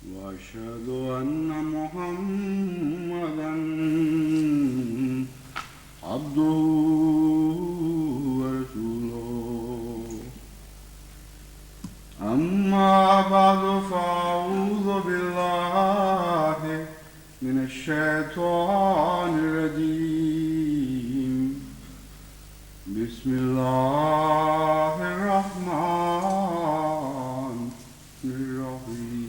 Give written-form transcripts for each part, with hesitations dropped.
وأشهد أن محمدا عبده ورسوله. أما بعد فأعوذ بالله من الشيطان الرجيم. بسم الله الرحمن الرحيم.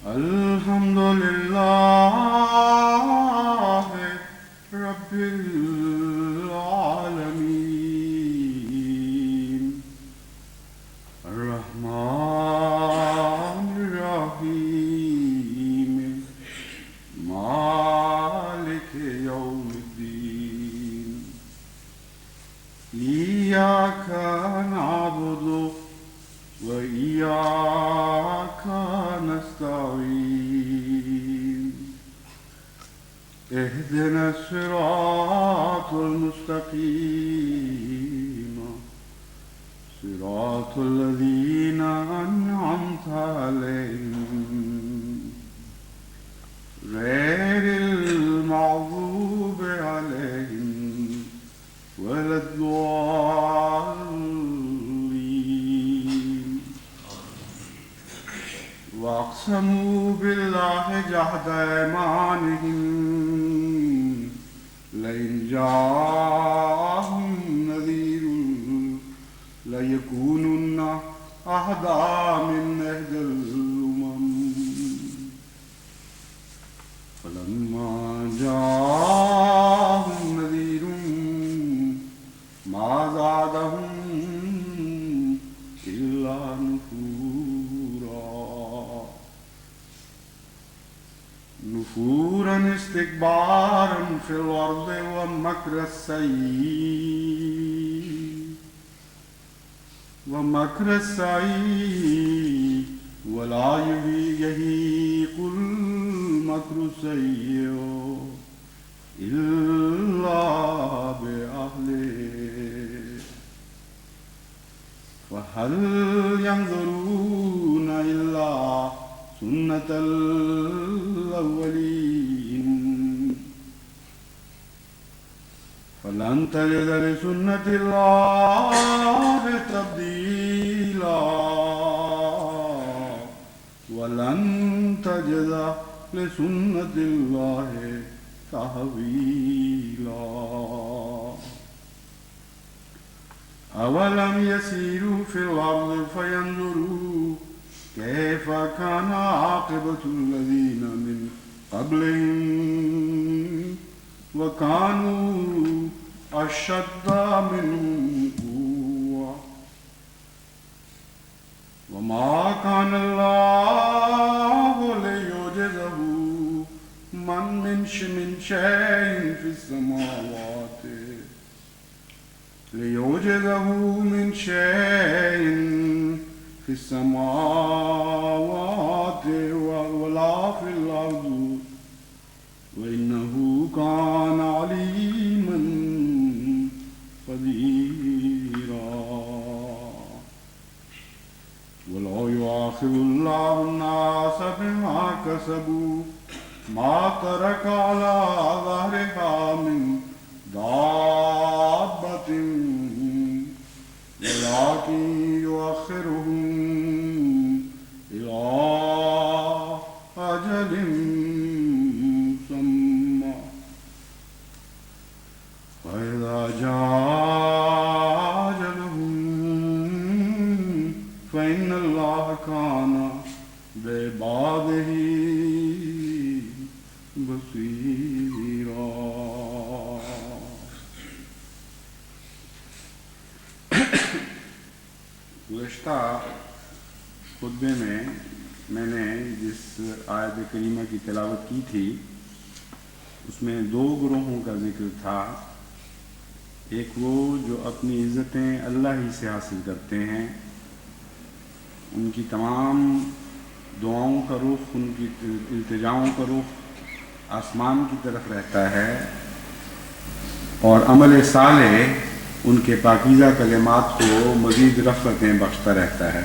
الحمد لله رب العالمين الرحمن الرحيم مالك يوم الدين. إياك نعبد وإياك نستعين. اهدنا الصراط المستقيم صراط الذين أنعمت عليهم غير المغضوب عليهم ولا الضالين. وأقسموا بالله جهد أيمانهم لئن جاءهم نذير ليكونن أهدى من إحدى الأمم. فلما جاءهم نذير ما زادهم إلا نفورا استكبارا في الأرض ومكر السيء ولا يحيق المكر السيء إلا بأهله. فهل ينظرون إلا سنة الأولين فلن تجد لسنة الله تبديلا ولن تجد لسنة الله تحويلا. أولم يسيروا في الأرض فينظروا كيف كان عاقبة الذين من قبلهم وكانوا أشد منهم قوة وما كان الله ليعجزه من شيء في السماوات في السماوات ولا في الأرض وإنه كان عليما قديرا. ولو يؤاخذ الله الناس بما كسبوا ما ترك على ظهرها من دابة ولكن يؤخرهم إلى أجل مسمى فإذا جاء أجلهم فإن الله كان بعباده بصيرا. گزشتہ خطبے میں نے جس آیت کریمہ کی تلاوت کی تھی اس میں دو گروہوں کا ذکر تھا. ایک وہ جو اپنی عزتیں اللہ ہی سے حاصل کرتے ہیں، ان کی تمام دعاؤں کا رخ، ان کی التجاؤں کا رخ آسمان کی طرف رہتا ہے، اور عمل صالح ان کے پاکیزہ کلمات کو مزید رفعتیں بخشتا رہتا ہے.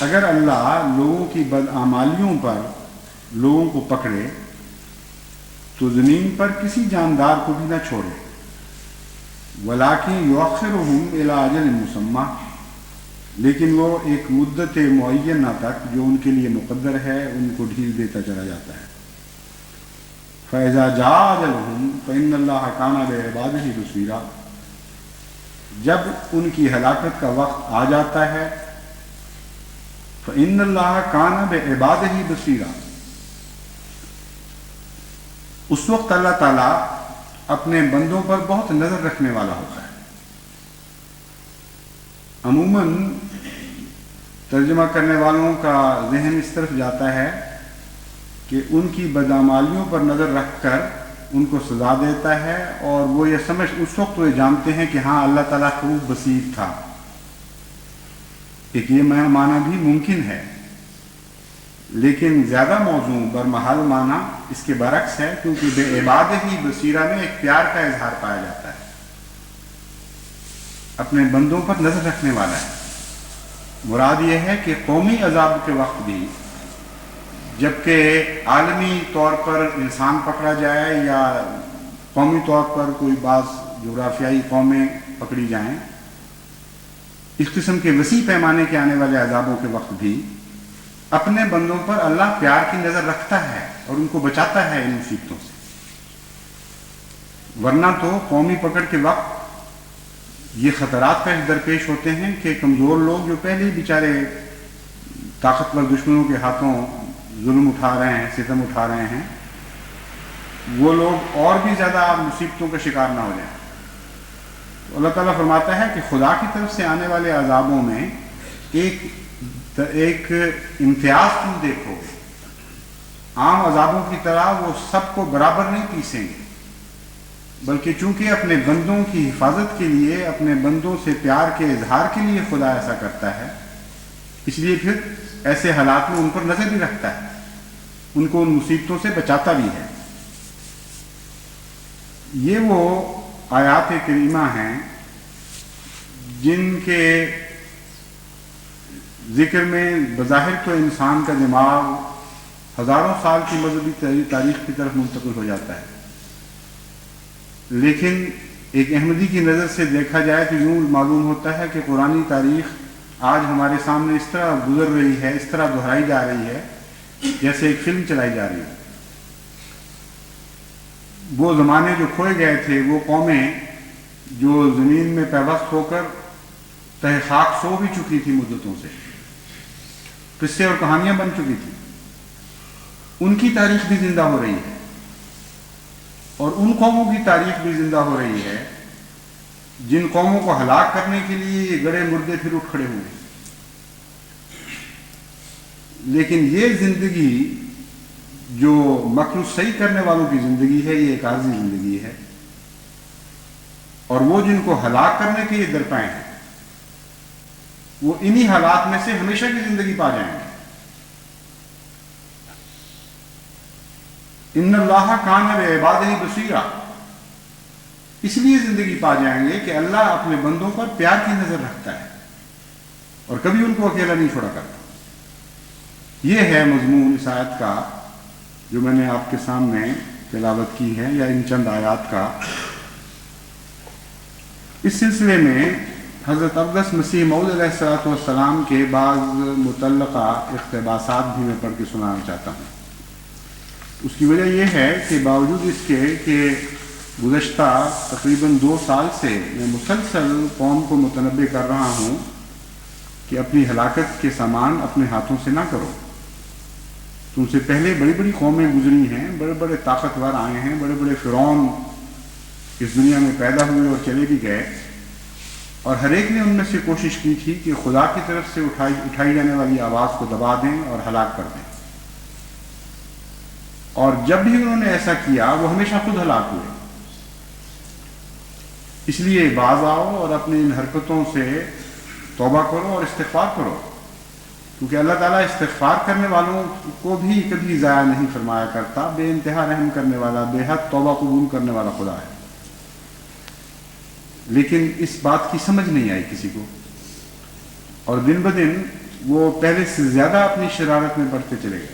اگر اللہ لوگوں کی بدعمالیوں پر لوگوں کو پکڑے تو زمین پر کسی جاندار کو بھی نہ چھوڑے، ولیکن یؤخرہم الی اجل مسمى، لیکن وہ ایک مدت معینہ تک جو ان کے لیے مقدر ہے ان کو ڈھیل دیتا چلا جاتا ہے۔ فَإِذَا جَاءَ أَجَلُهُمْ فَإِنَّ اللَّهَ كَانَ بِعِبَادِهِ بَصِيرًا، جب ان کی ہلاکت کا وقت آ جاتا ہے فَإِنَّ اللَّهَ كَانَ بِعِبَادِهِ بَصِيرًا، اس وقت اللہ تعالیٰ اپنے بندوں پر بہت نظر رکھنے والا ہوتا ہے۔ عموماً ترجمہ کرنے والوں کا ذہن اس طرف جاتا ہے کہ ان کی بدعمالیوں پر نظر رکھ کر ان کو سزا دیتا ہے، اور وہ یہ سمجھ اس وقت وہ جانتے ہیں کہ ہاں اللہ تعالیٰ خوب بصیر تھا۔ ایک یہ معنی بھی ممکن ہے، لیکن زیادہ موزوں برمحل معنی اس کے برعکس ہے، کیونکہ بے عبادہ بصیرہ میں ایک پیار کا اظہار پایا جاتا ہے، اپنے بندوں پر نظر رکھنے والا ہے۔ مراد یہ ہے کہ قومی عذاب کے وقت بھی، جبکہ عالمی طور پر انسان پکڑا جائے یا قومی طور پر کوئی بعض جغرافیائی قومیں پکڑی جائیں، اس قسم کے وسیع پیمانے کے آنے والے عذابوں کے وقت بھی اپنے بندوں پر اللہ پیار کی نظر رکھتا ہے اور ان کو بچاتا ہے ان مصیبتوں سے۔ ورنہ تو قومی پکڑ کے وقت یہ خطرات پیش درپیش ہوتے ہیں کہ کمزور لوگ جو پہلے ہی بیچارے طاقتور دشمنوں کے ہاتھوں ظلم اٹھا رہے ہیں، ستم اٹھا رہے ہیں، وہ لوگ اور بھی زیادہ مصیبتوں کا شکار نہ ہو جائیں۔ تو اللہ تعالیٰ فرماتا ہے کہ خدا کی طرف سے آنے والے عذابوں میں ایک امتیاز تم دیکھو گے۔ عام عذابوں کی طرح وہ سب کو برابر نہیں پیسیں گے، بلکہ چونکہ اپنے بندوں کی حفاظت کے لیے، اپنے بندوں سے پیار کے اظہار کے لیے خدا ایسا کرتا ہے، اس لیے پھر ایسے حالات میں ان پر نظر بھی رکھتا ہے، ان کو ان مصیبتوں سے بچاتا بھی ہے۔ یہ وہ آیات کریمہ ہیں جن کے ذکر میں بظاہر تو انسان کا دماغ ہزاروں سال کی مذہبی تاریخ کی طرف منتقل ہو جاتا ہے، لیکن ایک احمدی کی نظر سے دیکھا جائے تو یوں معلوم ہوتا ہے کہ قرآنی تاریخ آج ہمارے سامنے اس طرح گزر رہی ہے، اس طرح دہرائی جا رہی ہے جیسے ایک فلم چلائی جا رہی ہے۔ وہ زمانے جو کھوئے گئے تھے، وہ قومیں جو زمین میں پیوست ہو کر تہ خاک سو بھی چکی تھی مدتوں سے، قصے اور کہانیاں بن چکی تھی، ان کی تاریخ بھی زندہ ہو رہی ہے، اور ان قوموں کی تاریخ بھی زندہ ہو رہی ہے جن قوموں کو ہلاک کرنے کے لیے یہ گڑے مردے پھر اٹھ کھڑے ہوئے۔ لیکن یہ زندگی جو مکر صحیح کرنے والوں کی زندگی ہے، یہ ایک عارضی زندگی ہے، اور وہ جن کو ہلاک کرنے کے یہ درپائے ہیں، وہ انہی حالات میں سے ہمیشہ کی زندگی پا جائیں گے۔ ان اللہ کان بعبادہ بصیرا، اس لیے زندگی پا جائیں گے کہ اللہ اپنے بندوں پر پیار کی نظر رکھتا ہے اور کبھی ان کو اکیلا نہیں چھوڑا کرتا۔ یہ ہے مضمون اس آیت کا جو میں نے آپ کے سامنے تلاوت کی ہے، یا ان چند آیات کا۔ اس سلسلے میں حضرت اقدس مسیح موعود علیہ السلام کے بعض متعلقہ اقتباسات بھی میں پڑھ کے سنانا چاہتا ہوں۔ اس کی وجہ یہ ہے کہ باوجود اس کے کہ گزشتہ تقریباً 2 سال سے میں مسلسل قوم کو متنبہ کر رہا ہوں کہ اپنی ہلاکت کے سامان اپنے ہاتھوں سے نہ کرو۔ تم سے پہلے بڑی بڑی قومیں گزری ہیں، بڑے بڑے طاقتور آئے ہیں، بڑے بڑے فرعون اس دنیا میں پیدا ہوئے اور چلے بھی گئے، اور ہر ایک نے ان میں سے کوشش کی تھی کہ خدا کی طرف سے اٹھائی جانے والی آواز کو دبا دیں اور ہلاک کر دیں، اور جب بھی انہوں نے ایسا کیا وہ ہمیشہ خود ہلاک ہوئے۔ اس لیے باز آؤ اور اپنی ان حرکتوں سے توبہ کرو اور استغفار کرو، کیونکہ اللہ تعالیٰ استغفار کرنے والوں کو بھی کبھی ضائع نہیں فرمایا کرتا۔ بے انتہا رحم کرنے والا، بے حد توبہ قبول کرنے والا خدا ہے۔ لیکن اس بات کی سمجھ نہیں آئی کسی کو، اور دن بدن وہ پہلے سے زیادہ اپنی شرارت میں بڑھتے چلے گئے،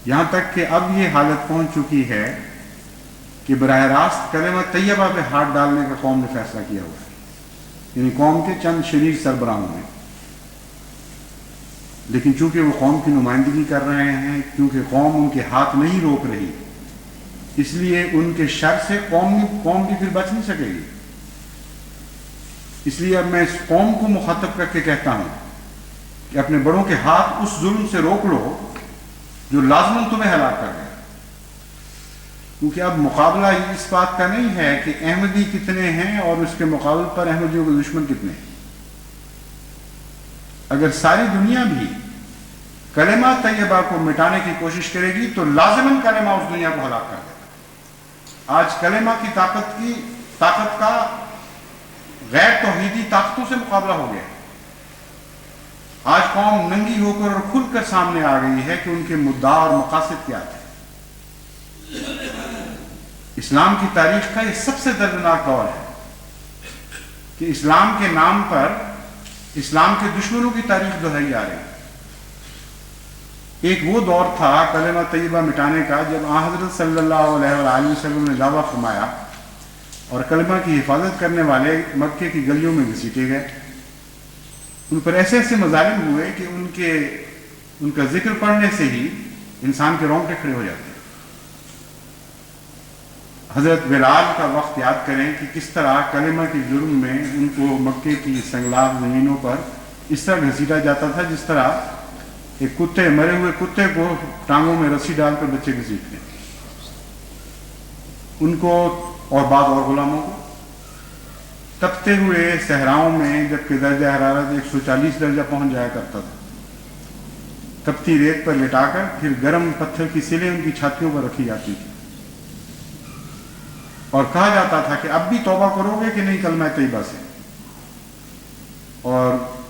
یہاں تک کہ اب یہ حالت پہنچ چکی ہے کہ براہ راست کلمہ طیبہ پہ ہاتھ ڈالنے کا قوم نے فیصلہ کیا ہوا ہے، یعنی قوم کے چند شریر سربراہوں نے۔ لیکن چونکہ وہ قوم کی نمائندگی کر رہے ہیں، کیونکہ قوم ان کے ہاتھ نہیں روک رہی، اس لیے ان کے شر سے قوم بھی پھر بچ نہیں سکے گی۔ اس لیے اب میں اس قوم کو مخاطب کر کے کہتا ہوں کہ اپنے بڑوں کے ہاتھ اس ظلم سے روک لو جو لازماً تمہیں ہلاک کر گئے، کیونکہ اب مقابلہ اس بات کا نہیں ہے کہ احمدی کتنے ہیں اور اس کے مقابل پر احمدیوں کے دشمن کتنے ہیں۔ اگر ساری دنیا بھی کلمہ طیبہ کو مٹانے کی کوشش کرے گی تو لازماً کلمہ اس دنیا کو ہلاک کر دے گا۔ آج کلمہ کی طاقت کا غیر توحیدی طاقتوں سے مقابلہ ہو گیا۔ آج قوم ننگی ہو کر اور کھل کر سامنے آ گئی ہے کہ ان کے مدعا اور مقاصد کیا تھے۔ اسلام کی تاریخ کا یہ سب سے دردناک دور ہے کہ اسلام کے نام پر اسلام کے دشمنوں کی تاریخ دہرائی جا رہی ہے۔ ایک وہ دور تھا کلمہ طیبہ مٹانے کا جب حضرت صلی اللہ علیہ وآلہ وسلم نے دعویٰ فرمایا اور کلمہ کی حفاظت کرنے والے مکے کی گلیوں میں گھسیٹے گئے، ان پر ایسے ایسے مظالم ہوئے کہ ان کا ذکر پڑھنے سے ہی انسان کے رونگٹے کھڑے ہو جاتے ہیں۔ حضرت بلال کا وقت یاد کریں کہ کس طرح کلمہ کے جرم میں ان کو مکے کی سنگلاخ زمینوں پر اس طرح گھسیٹا جاتا تھا جس طرح ایک مرے ہوئے کتے کو ٹانگوں میں رسی ڈال کر بچے گھسیٹتے ہیں، ان کو اور بعض اور غلاموں کو تپتے ہوئے صحراؤں میں، جبکہ درجہ حرارت 140 درجہ پہنچ جایا کرتا تھا، تپتی ریت پر لٹا کر پھر گرم پتھر کی سلیں ان کی چھاتیوں پر رکھی جاتی تھی اور کہا جاتا تھا کہ اب بھی توبہ کرو گے کہ نہیں کلمہ طیبہ سے۔ اور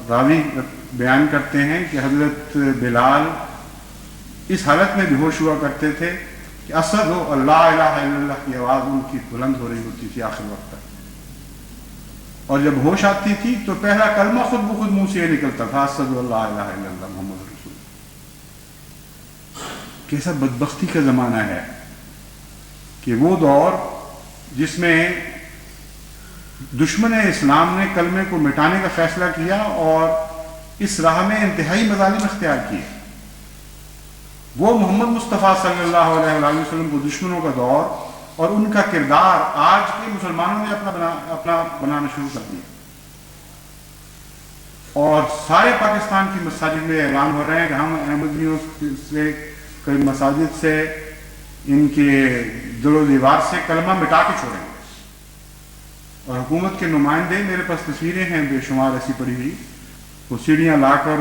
راوی بیان کرتے ہیں کہ حضرت بلال اس حالت میں بے ہوش ہوا کرتے تھے کہ اسد ہو اللہ الہ الا اللہ کی آواز ان کی بلند ہو رہی ہوتی تھی آخر وقت تک، اور جب ہوش آتی تھی تو پہلا کلمہ خود بخود منہ سے نکلتا تھا، اسد اللہ الہ الا اللہ محمد رسول اللہ۔ کیسا بدبختی کا زمانہ ہے کہ وہ دور جس میں دشمن اسلام نے کلمے کو مٹانے کا فیصلہ کیا اور اس راہ میں انتہائی مظالم اختیار کیے، وہ محمد مصطفیٰ صلی اللہ علیہ وآلہ وسلم کو دشمنوں کا دور اور ان کا کردار آج کے مسلمانوں نے اپنا بنانا شروع کر دیا، اور سارے پاکستان کی مساجد میں اعلان ہو رہے ہیں کہ ہم احمدیوں سے کئی مساجد سے ان کے دل و دیوار سے کلمہ مٹا کے چھوڑیں گے۔ اور حکومت کے نمائندے، میرے پاس تصویریں ہیں بے شمار ایسی پڑی ہوئی، وہ سیڑھیاں لا کر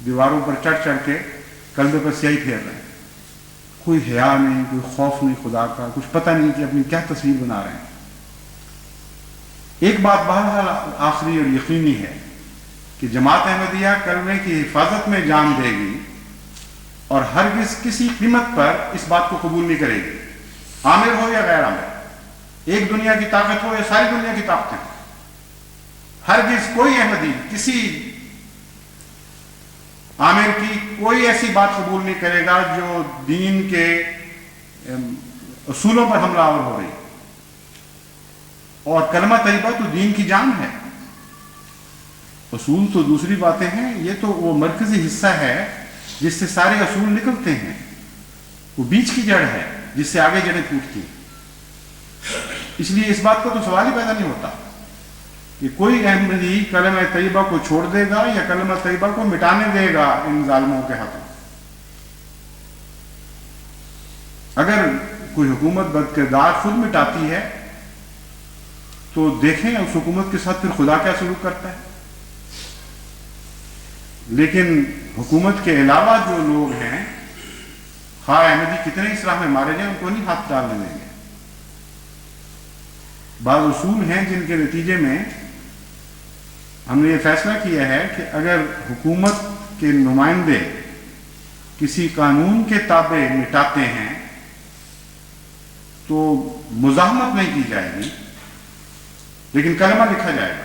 دیواروں پر چڑھ چڑھ کے کلمے پر سیاہی پھیر رہے ہیں، کوئی حیا نہیں، کوئی خوف نہیں خدا کا، کچھ پتہ نہیں کہ اپنی کیا تصویر بنا رہے ہیں۔ ایک بات بہرحال آخری اور یقینی ہے کہ جماعت احمدیہ کلمے کی حفاظت میں جان دے گی اور ہرگز کسی قیمت پر اس بات کو قبول نہیں کرے گی، عامر ہو یا غیر عامر، ایک دنیا کی طاقت ہو یا ساری دنیا کی طاقتیں۔ ہرگز کوئی احمدی کسی عامر کی کوئی ایسی بات قبول نہیں کرے گا جو دین کے اصولوں پر حملہ آور ہو رہی، اور کلمہ طیبہ تو دین کی جان ہے، اصول تو دوسری باتیں ہیں، یہ تو وہ مرکزی حصہ ہے جس سے سارے اصول نکلتے ہیں، وہ بیچ کی جڑ ہے جس سے آگے جڑیں ٹوٹتی ہیں۔ اس لیے اس بات کا تو سوال ہی پیدا نہیں ہوتا کہ کوئی احمدی کلمہ طیبہ کو چھوڑ دے گا یا کلمہ طیبہ کو مٹانے دے گا ان ظالموں کے ہاتھوں۔ اگر کوئی حکومت بد کردار خود مٹاتی ہے تو دیکھیں اس حکومت کے ساتھ پھر خدا کیا سلوک کرتا ہے۔ لیکن حکومت کے علاوہ جو لوگ ہیں، خواہ احمدی کتنے اس راہ میں مارے جائیں، ان کو نہیں ہاتھ ڈالنے دیں گے۔ بعض اصول ہیں جن کے نتیجے میں ہم نے یہ فیصلہ کیا ہے کہ اگر حکومت کے نمائندے کسی قانون کے تابع مٹاتے ہیں تو مزاحمت نہیں کی جائے گی، لیکن کلمہ لکھا جائے گا۔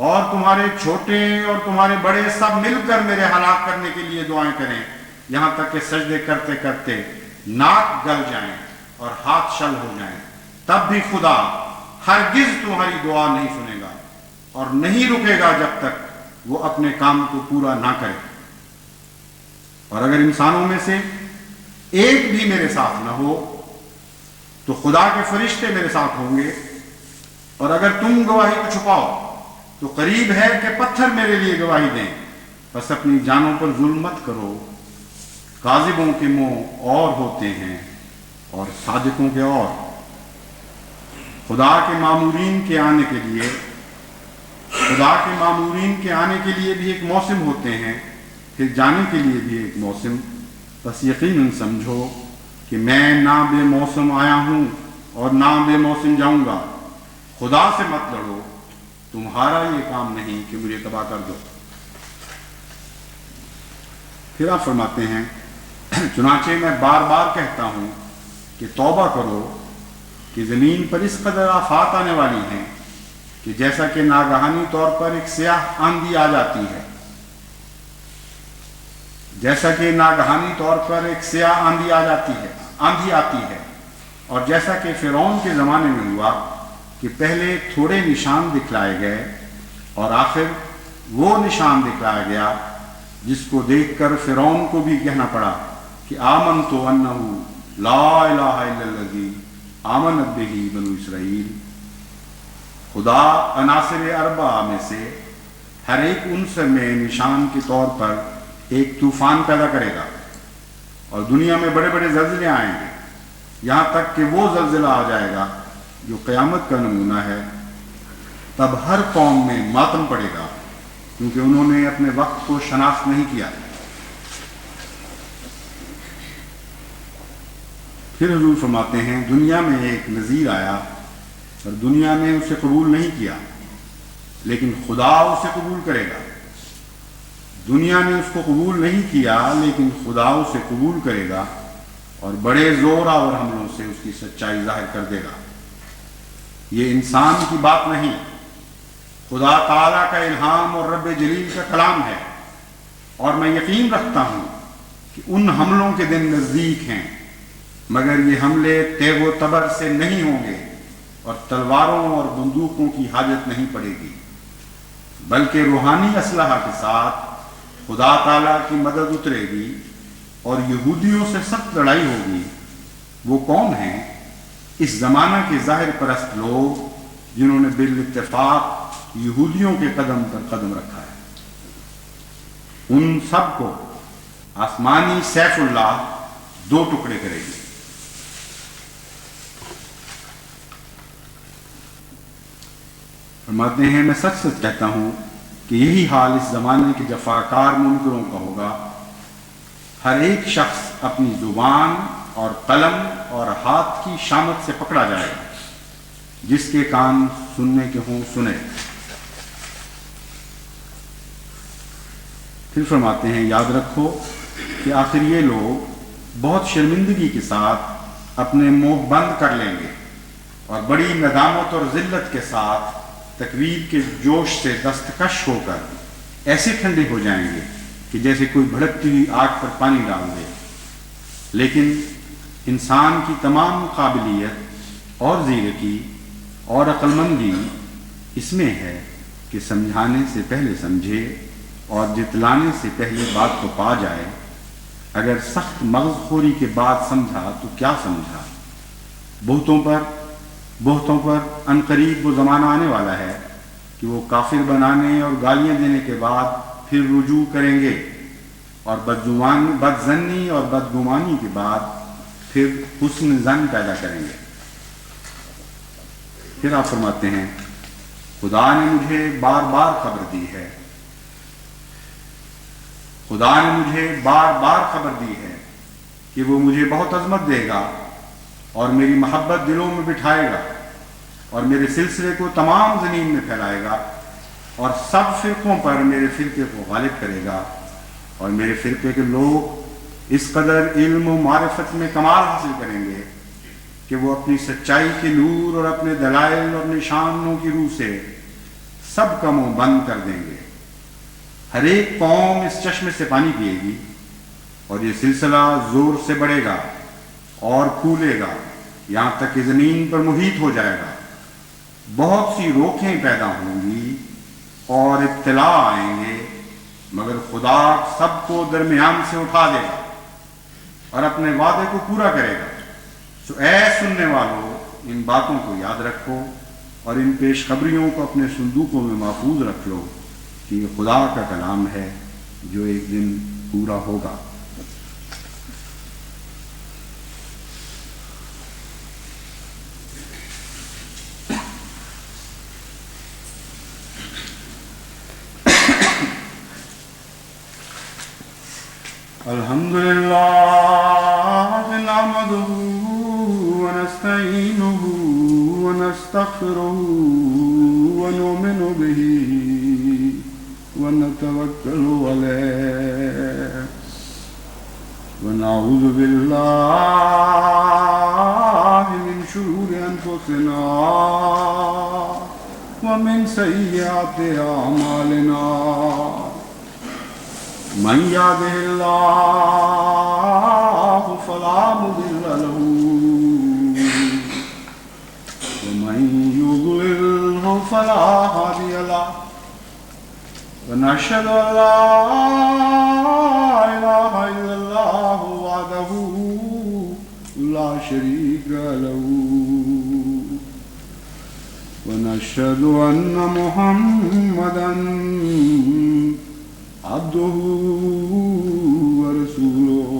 اور تمہارے چھوٹے اور تمہارے بڑے سب مل کر میرے ہلاک کرنے کے لیے دعائیں کریں، یہاں تک کہ سجدے کرتے کرتے ناک گل جائیں اور ہاتھ شل ہو جائیں، تب بھی خدا ہرگز تمہاری دعا نہیں سنے گا اور نہیں رکے گا جب تک وہ اپنے کام کو پورا نہ کرے۔ اور اگر انسانوں میں سے ایک بھی میرے ساتھ نہ ہو تو خدا کے فرشتے میرے ساتھ ہوں گے، اور اگر تم گواہی کو چھپاؤ تو قریب ہے کہ پتھر میرے لیے گواہی دیں۔ بس اپنی جانوں پر ظلم مت کرو، کاذبوں کے منہ اور ہوتے ہیں اور صادقوں کے اور۔ خدا کے مامورین کے آنے کے لیے بھی ایک موسم ہوتے ہیں، پھر جانے کے لیے بھی ایک موسم۔ بس یقیناً سمجھو کہ میں نہ بے موسم آیا ہوں اور نہ بے موسم جاؤں گا۔ خدا سے مت لڑو، تمہارا یہ کام نہیں کہ مجھے تباہ کر دو۔ پھر آپ فرماتے ہیں، چنانچہ میں بار بار کہتا ہوں کہ توبہ کرو کہ زمین پر اس قدر آفات آنے والی ہیں کہ جیسا کہ ناگہانی طور پر ایک سیاہ آندھی آ جاتی ہے، جیسا کہ ناگہانی طور پر ایک سیاہ آندھی آتی ہے، اور جیسا کہ فرعون کے زمانے میں ہوا کہ پہلے تھوڑے نشان دکھلائے گئے اور آخر وہ نشان دکھلایا گیا جس کو دیکھ کر فرعون کو بھی کہنا پڑا کہ آمنت انہ لا الہ الا الذی آمنت بہ بنو اسرائیل۔ خدا عناصر اربعہ میں سے ہر ایک عنصر میں نشان کے طور پر ایک طوفان پیدا کرے گا، اور دنیا میں بڑے بڑے زلزلے آئیں گے، یہاں تک کہ وہ زلزلہ آ جائے گا جو قیامت کا نمونہ ہے۔ تب ہر قوم میں ماتم پڑے گا کیونکہ انہوں نے اپنے وقت کو شناخت نہیں کیا۔ پھر حضور فرماتے ہیں، دنیا میں ایک نذیر آیا اور دنیا نے اسے قبول نہیں کیا، لیکن خدا اسے قبول کرے گا۔ دنیا نے اس کو قبول نہیں کیا لیکن خدا اسے قبول کرے گا اور بڑے زور آور حملوں سے اس کی سچائی ظاہر کر دے گا۔ یہ انسان کی بات نہیں، خدا تعالیٰ کا الہام اور رب جلیل کا کلام ہے، اور میں یقین رکھتا ہوں کہ ان حملوں کے دن نزدیک ہیں، مگر یہ حملے تیغ و تبر سے نہیں ہوں گے اور تلواروں اور بندوقوں کی حاجت نہیں پڑے گی، بلکہ روحانی اسلحہ کے ساتھ خدا تعالیٰ کی مدد اترے گی اور یہودیوں سے سخت لڑائی ہوگی۔ وہ کون ہیں؟ اس زمانہ کے ظاہر پرست لوگ جنہوں نے بالاتفاق یہودیوں کے قدم پر قدم رکھا ہے۔ ان سب کو آسمانی سیف اللہ دو ٹکڑے کرے گی۔ فرماتے ہیں، میں سچ سچ کہتا ہوں کہ یہی حال اس زمانے کے جفاکار منکروں کا ہوگا۔ ہر ایک شخص اپنی زبان اور قلم اور ہاتھ کی شامت سے پکڑا جائے گا، جس کے کان سننے کے ہوں سنے۔ پھر فرماتے ہیں، یاد رکھو کہ آخر یہ لوگ بہت شرمندگی کے ساتھ اپنے منہ بند کر لیں گے اور بڑی ندامت اور ذلت کے ساتھ تکویر کے جوش سے دستکش ہو کر ایسے ٹھنڈے ہو جائیں گے کہ جیسے کوئی بھڑکتی ہوئی آگ پر پانی ڈال دے۔ لیکن انسان کی تمام قابلیت اور زیرکی اور عقل مندی اس میں ہے کہ سمجھانے سے پہلے سمجھے اور جتلانے سے پہلے بات کو پا جائے۔ اگر سخت مغز خوری کے بعد سمجھا تو کیا سمجھا؟ بہتوں پر عنقریب وہ زمانہ آنے والا ہے کہ وہ کافر بنانے اور گالیاں دینے کے بعد پھر رجوع کریں گے، اور بدظنی اور بدگمانی کے بعد پھر حسن ظن پیدا کریں گے۔ پھر آپ فرماتے ہیں، خدا نے مجھے بار بار خبر دی ہے کہ وہ مجھے بہت عظمت دے گا اور میری محبت دلوں میں بٹھائے گا اور میرے سلسلے کو تمام زمین میں پھیلائے گا اور سب فرقوں پر میرے فرقے کو غالب کرے گا، اور میرے فرقے کے لوگ اس قدر علم و معرفت میں کمال حاصل کریں گے کہ وہ اپنی سچائی کے نور اور اپنے دلائل اور نشانوں کی روح سے سب کا منہ بند کر دیں گے. ہر ایک قوم اس چشمے سے پانی پیے گی اور یہ سلسلہ زور سے بڑھے گا اور پھولے گا یہاں تک کہ زمین پر محیط ہو جائے گا. بہت سی روکیں پیدا ہوں گی اور ابتلا آئیں گے، مگر خدا سب کو درمیان سے اٹھا دے گا اور اپنے وعدے کو پورا کرے گا. سو اے سننے والوں، ان باتوں کو یاد رکھو اور ان پیش خبریوں کو اپنے صندوقوں میں محفوظ رکھ لو کہ یہ خدا کا کلام ہے جو ایک دن پورا ہوگا. الحمدللہ نحمدہ ونستعینہ ونستغفرہ ونؤمن بہ ونتوکل علیہ ونعوذ باللہ من شرور انفسنا ومن سیئات اعمالنا. من يهده الله فلا مضل له ومن يضلله فلا هادي له ونشهد أن لا إله إلا الله وحده لا شريك له ونشهد أن محمدا عبده ورسوله.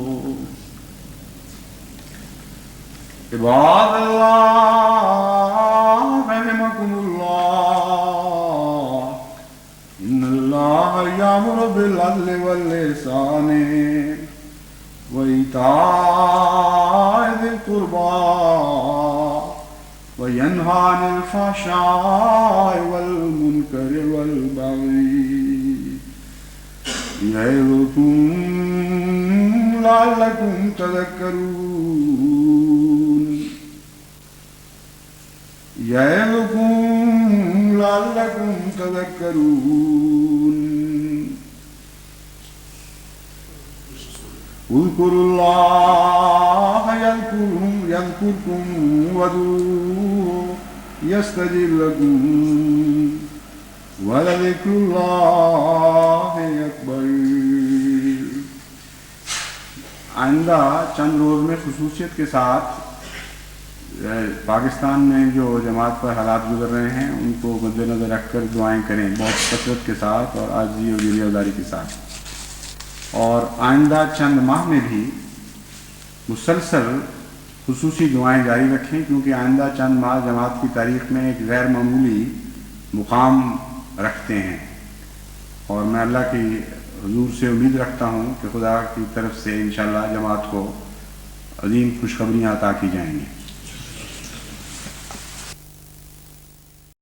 عباد الله رحمكم الله إن الله يأمر بالعدل والإحسان وإيتاء ذي القربى وينهى عن الفحشاء والمنكر والبغي يعظكم لعلكم تذكرون. يعظكم لعلكم تذكرون. اذكروا الله يذكركم وادعوه يستجب لكم وَلَذِكْرُ اللَّهِ أَكْبَرُ. آئندہ چند روز میں خصوصیت کے ساتھ پاکستان میں جو جماعت پر حالات گزر رہے ہیں ان کو مد نظر رکھ کر دعائیں کریں بہت کثرت کے ساتھ اور عاجزی اور گریہ ازاری کے ساتھ. اور آئندہ چند ماہ میں بھی مسلسل خصوصی دعائیں جاری رکھیں کیونکہ آئندہ چند ماہ جماعت کی تاریخ میں ایک غیر معمولی مقام رکھتے ہیں اور میں اللہ کی حضور سے امید رکھتا ہوں کہ خدا کی طرف سے انشاءاللہ جماعت کو عظیم خوشخبریاں عطا کی جائیں گی.